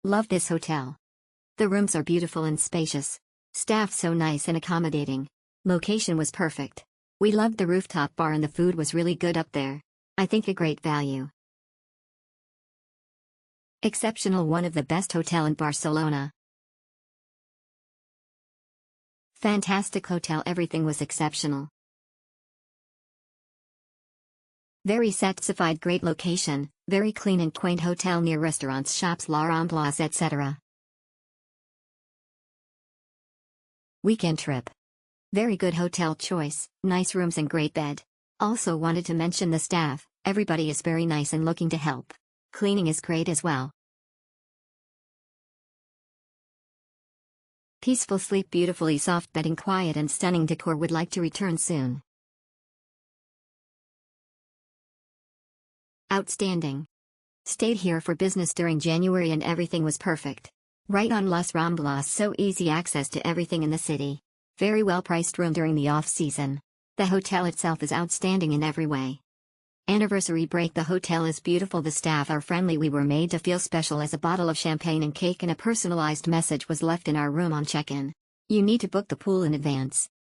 Love this hotel. The rooms are beautiful and spacious. Staff so nice and accommodating. Location was perfect. We loved the rooftop bar and the food was really good up there. I think a great value. Exceptional, one of the best hotel in Barcelona. Fantastic hotel, everything was exceptional. Very satisfied, great location, very clean and quaint hotel near restaurants, shops, La Ramblas, etc. Weekend trip. Very good hotel choice, nice rooms and great bed. Also wanted to mention the staff, everybody is very nice and looking to help. Cleaning is great as well. Peaceful sleep, beautifully soft bedding, quiet and stunning decor, would like to return soon. Outstanding. Stayed here for business during January and everything was perfect. Right on Las Ramblas, so easy access to everything in the city. Very well priced room during the off-season. The hotel itself is outstanding in every way. Anniversary break, the hotel is beautiful, the staff are friendly, we were made to feel special as a bottle of champagne and cake and a personalized message was left in our room on check-in. You need to book the pool in advance.